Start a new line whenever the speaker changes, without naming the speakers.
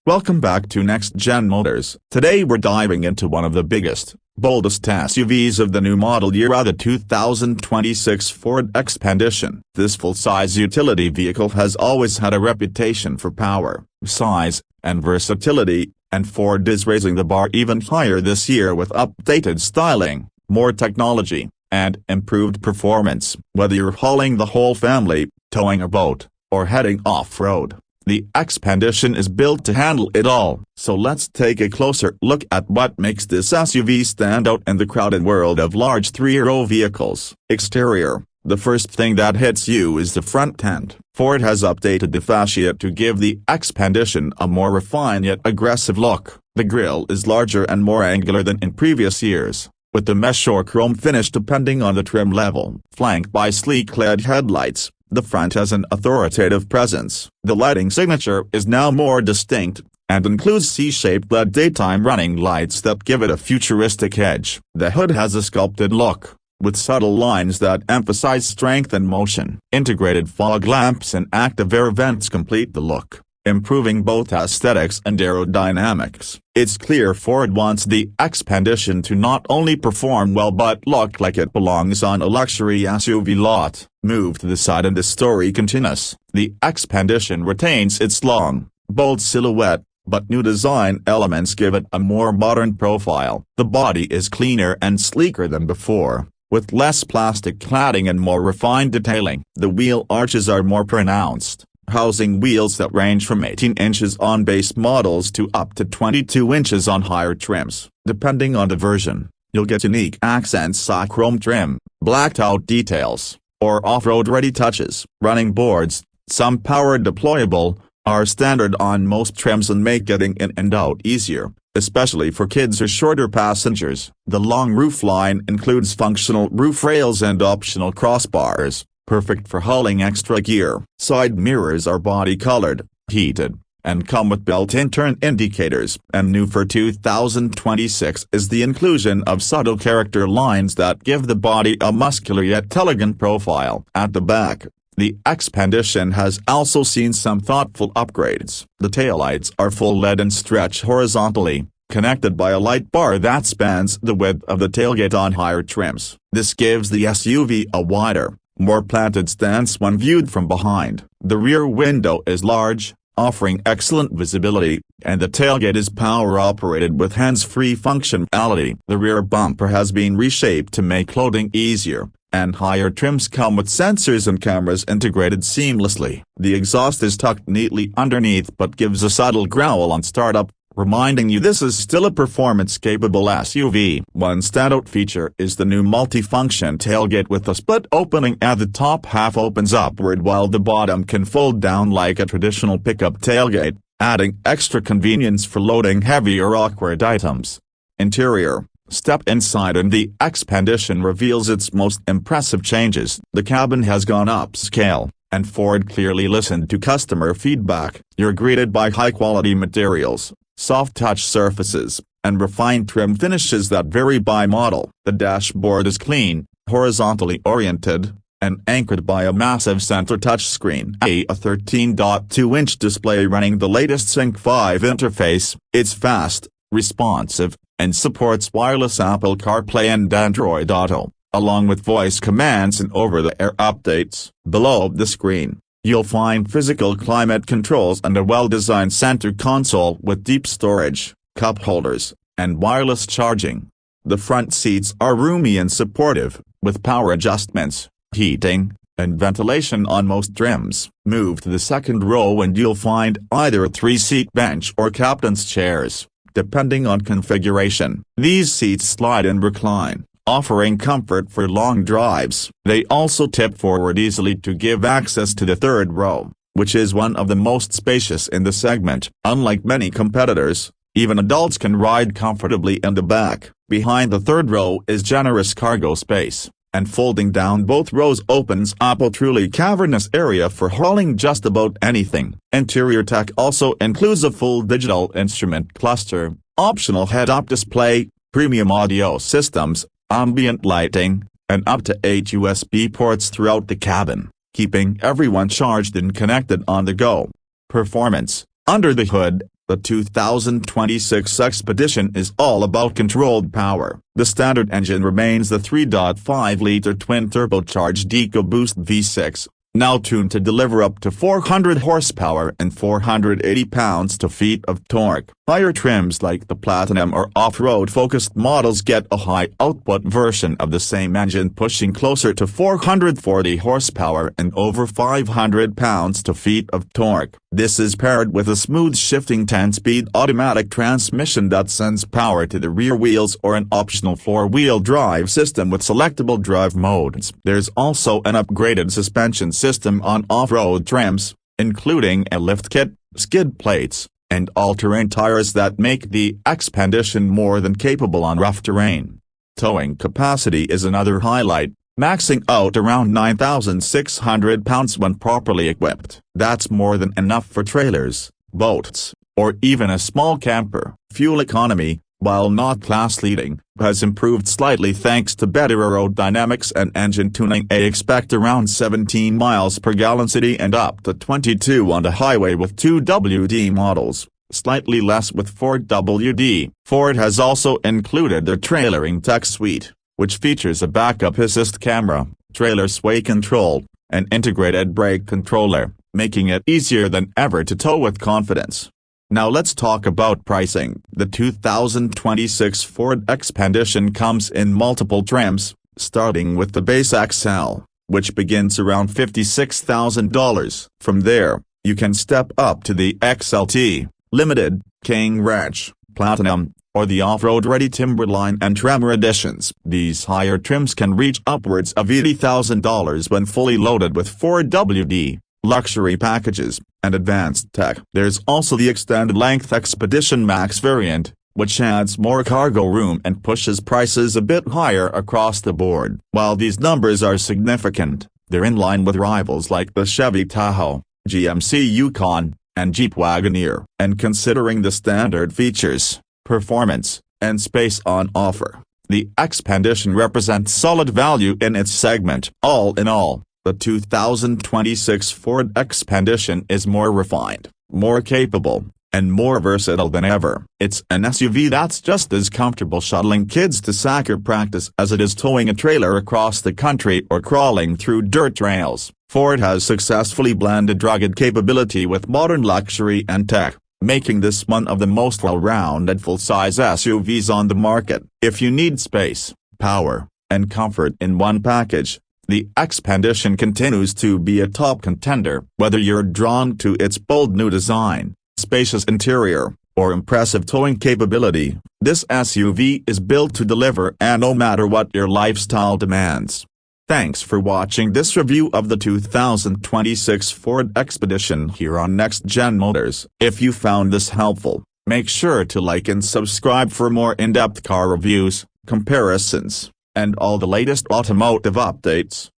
Welcome back to Next Gen Motors. Today we're diving into one of the biggest, boldest SUVs of the new model year, the 2026 Ford Expedition. This full-size utility vehicle has always had a reputation for power, size, and versatility, and Ford is raising the bar even higher this year with updated styling, more technology, and improved performance. Whether you're hauling the whole family, towing a boat, or heading off-road, the Expedition is built to handle it all. So let's take a closer look at what makes this SUV stand out in the crowded world of large three-row vehicles. Exterior. The first thing that hits you is the front end. Ford has updated the fascia to give the Expedition a more refined yet aggressive look. The grille is larger and more angular than in previous years, with the mesh or chrome finish depending on the trim level. Flanked by sleek LED headlights, the front has an authoritative presence. The lighting signature is now more distinct, and includes C-shaped LED daytime running lights that give it a futuristic edge. The hood has a sculpted look, with subtle lines that emphasize strength and motion. Integrated fog lamps and active air vents complete the look, improving both aesthetics and aerodynamics. It's clear Ford wants the Expedition to not only perform well but look like it belongs on a luxury SUV lot. Move to the side and the story continues. The Expedition retains its long, bold silhouette, but new design elements give it a more modern profile. The body is cleaner and sleeker than before, with less plastic cladding and more refined detailing. The wheel arches are more pronounced, housing wheels that range from 18 inches on base models to up to 22 inches on higher trims. Depending on the version, you'll get unique accents like chrome trim, blacked-out details, or off-road ready touches. Running boards, some power deployable, are standard on most trims and make getting in and out easier, especially for kids or shorter passengers. The long roofline includes functional roof rails and optional crossbars, perfect for hauling extra gear. Side mirrors are body-colored, heated, and come with built-in turn indicators. And new for 2026 is the inclusion of subtle character lines that give the body a muscular yet elegant profile. At the back, the Expedition has also seen some thoughtful upgrades. The taillights are full LED and stretch horizontally, connected by a light bar that spans the width of the tailgate on higher trims. This gives the SUV a wider, more planted stance when viewed from behind. The rear window is large, offering excellent visibility, and the tailgate is power-operated with hands-free functionality. The rear bumper has been reshaped to make loading easier, and higher trims come with sensors and cameras integrated seamlessly. The exhaust is tucked neatly underneath but gives a subtle growl on startup, reminding you this is still a performance-capable SUV. One standout feature is the new multi-function tailgate with a split opening at the top half opens upward while the bottom can fold down like a traditional pickup tailgate, adding extra convenience for loading heavy or awkward items. Interior. Step inside and the Expedition reveals its most impressive changes. The cabin has gone upscale, and Ford clearly listened to customer feedback. You're greeted by high-quality materials, soft touch surfaces, and refined trim finishes that vary by model. The dashboard is clean, horizontally oriented, and anchored by a massive center touchscreen. A 13.2-inch display running the latest Sync 5 interface. It's fast, responsive, and supports wireless Apple CarPlay and Android Auto, along with voice commands and over-the-air updates. Below the screen, you'll find physical climate controls and a well-designed center console with deep storage, cup holders, and wireless charging. The front seats are roomy and supportive, with power adjustments, heating, and ventilation on most trims. Move to the second row and you'll find either a 3-seat bench or captain's chairs, depending on configuration. These seats slide and recline, offering comfort for long drives. They also tip forward easily to give access to the third row, which is one of the most spacious in the segment. Unlike many competitors, even adults can ride comfortably in the back. Behind the third row is generous cargo space, and folding down both rows opens up a truly cavernous area for hauling just about anything. Interior tech also includes a full digital instrument cluster, optional head-up display, premium audio systems, ambient lighting, and up to 8 USB ports throughout the cabin, keeping everyone charged and connected on the go. Performance. Under the hood, The 2026 Expedition is all about controlled power. The standard engine remains the 3.5-liter twin-turbocharged EcoBoost V6, now tuned to deliver up to 400 horsepower and 480 pounds-feet of torque. Higher trims like the Platinum or off-road focused models get a high-output version of the same engine, pushing closer to 440 horsepower and over 500 pounds-feet of torque. This is paired with a smooth shifting 10-speed automatic transmission that sends power to the rear wheels or an optional 4-wheel drive system with selectable drive modes. There's also an upgraded suspension system on off-road trims, including a lift kit, skid plates, and all-terrain tires that make the Expedition more than capable on rough terrain. Towing capacity is another highlight, maxing out around 9,600 pounds when properly equipped. That's more than enough for trailers, boats, or even a small camper. Fuel economy, while not class-leading, has improved slightly thanks to better aerodynamics and engine tuning. Expect around 17 miles per gallon city and up to 22 on the highway with 2WD models, slightly less with 4WD. Ford has also included their trailering tech suite, which features a backup assist camera, trailer sway control, and integrated brake controller, making it easier than ever to tow with confidence. Now let's talk about pricing. The 2026 Ford Expedition comes in multiple trims, starting with the base XL, which begins around $56,000. From there, you can step up to the XLT, Limited, King Ranch, Platinum, or the off-road ready Timberline and Tremor editions. These higher trims can reach upwards of $80,000 when fully loaded with 4WD, luxury packages, and advanced tech. There's also the extended length Expedition Max variant, which adds more cargo room and pushes prices a bit higher across the board. While these numbers are significant, they're in line with rivals like the Chevy Tahoe, GMC Yukon, and Jeep Wagoneer. And considering the standard features, performance, and space on offer, the Expedition represents solid value in its segment. All in all, the 2026 Ford Expedition is more refined, more capable, and more versatile than ever. It's an SUV that's just as comfortable shuttling kids to soccer practice as it is towing a trailer across the country or crawling through dirt trails. Ford has successfully blended rugged capability with modern luxury and tech, making this one of the most well-rounded full-size SUVs on the market. If you need space, power, and comfort in one package, the Expedition continues to be a top contender. Whether you're drawn to its bold new design, spacious interior, or impressive towing capability, this SUV is built to deliver, and no matter what your lifestyle demands. Thanks for watching this review of the 2026 Ford Expedition here on Next Gen Motors. If you found this helpful, make sure to like and subscribe for more in-depth car reviews, comparisons, and all the latest automotive updates.